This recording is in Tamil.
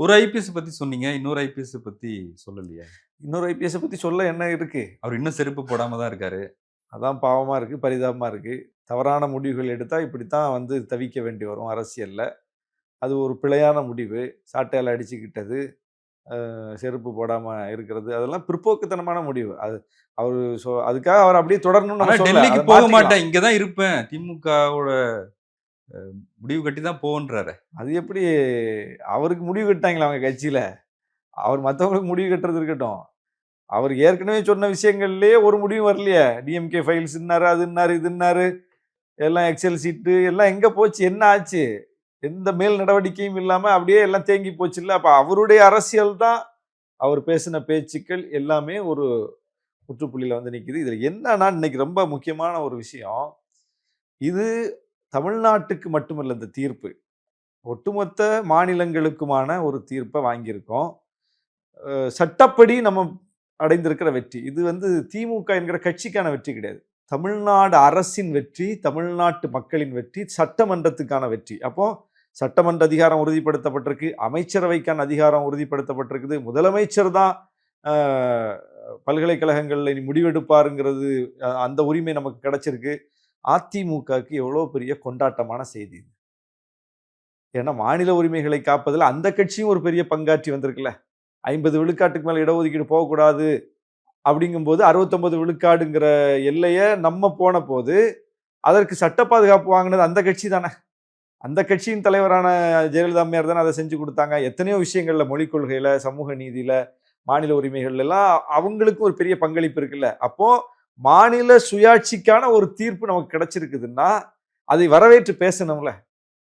ஒரு ஐபிஎஸ் பத்தி சொன்னீங்க. இன்னொரு ஐபிஎஸ் பத்தி சொல்லலையா? இன்னொரு ஐபிஎஸ் பத்தி சொல்ல என்ன இருக்கு? அவர் இன்னும் செருப்பு போடாம தான் இருக்காரு. அதான் பாவமா இருக்கு, பரிதாபமா இருக்கு. தவறான முடிவுகள் எடுத்தா இப்படித்தான் தவிக்க வேண்டி வரும் அரசியல்ல. அது ஒரு பிழையான முடிவு. சாட்டையால அடிச்சுக்கிட்டது, செருப்பு போடாம இருக்கிறது, அதெல்லாம் பிற்போக்குத்தனமான முடிவு. அவரு அதுக்காக அவர் அப்படியே தொடரணும்னு ஆனா நம்ம சொல்லல. டெல்லிக்கு அத போக மாத்திக்கலாம். மாட்டேன். இங்க தான் இருப்பேன். திமுகவோட முடிவு கட்டி தான் போன்றாரே. அது எப்படி அவருக்கு முடிவு கட்டாங்களா அவங்க கட்சியில? அவர் மத்தவங்களுக்கு முடிவு கட்டுறது இருக்கட்டும். அவர் ஏற்கனவே சொன்ன விஷயங்கள்லயே ஒரு முடிவும் வரலையே. டிஎம்கே ஃபைல்ஸ்ன்னாரு, அதுன்னாரு, இதுன்னாரு. எல்லாம் எக்ஸெல் சீட்டு எல்லாம் எங்க போச்சு? என்ன ஆச்சு? எந்த மேல் நடவடிக்கையும் இல்லாம அப்படியே எல்லாம் தேங்கி போச்சுல்ல. அப்ப அவருடைய அரசியல் தான் அவர் பேசின பேச்சுக்கள் எல்லாமே ஒரு முற்றுப்புள்ளியில நிக்குது. இதுல என்னன்னா இன்னைக்கு ரொம்ப முக்கியமான ஒரு விஷயம். இது தமிழ்நாட்டுக்கு மட்டுமல்ல இந்த தீர்ப்பு. ஒட்டுமொத்த மாநிலங்களுக்குமான ஒரு தீர்ப்ப வாங்கியிருக்கோம். சட்டப்படி நம்ம அடைந்திருக்கிற வெற்றி. இது திமுக என்கிற கட்சிக்கான வெற்றி கிடையாது. தமிழ்நாடு அரசின் வெற்றி, தமிழ்நாட்டு மக்களின் வெற்றி, சட்டமன்றத்துக்கான வெற்றி. அப்போ சட்டமன்ற அதிகாரம் உறுதிப்படுத்தப்பட்டிருக்கு, அமைச்சரவைக்கான அதிகாரம் உறுதிப்படுத்தப்பட்டிருக்குது. முதலமைச்சர் தான் பல்கலைக்கழகங்கள்ல இனி முடிவெடுப்பாருங்கிறது, அந்த உரிமை நமக்கு கிடைச்சிருக்கு. அதிமுகவுக்கு எவ்வளோ பெரிய கொண்டாட்டமான செய்தி இது. ஏன்னா மாநில உரிமைகளை காப்பதில் அந்த கட்சியும் ஒரு பெரிய பங்காற்றி வந்திருக்குல்ல. 50 விழுக்காட்டுக்கு மேல இடஒதுக்கீடு போகக்கூடாது அப்படிங்கும்போது 69 விழுக்காடுங்கிற எல்லைய நம்ம போன போது அதற்கு சட்ட பாதுகாப்பு வாங்கினது அந்த கட்சி தானே. அந்த கட்சியின் தலைவரான ஜெயலலிதா அம்மையார் தானே அதை செஞ்சு கொடுத்தாங்க. எத்தனையோ விஷயங்கள்ல, மொழிக் கொள்கையில, சமூக நீதியில, மாநில உரிமைகள் எல்லாம் அவங்களுக்கும் ஒரு பெரிய பங்களிப்பு இருக்குல்ல. அப்போ மாநில சுயாட்சிக்கான ஒரு தீர்ப்பு நமக்கு கிடைச்சிருக்குதுன்னா அதை வரவேற்று பேசணும்ல.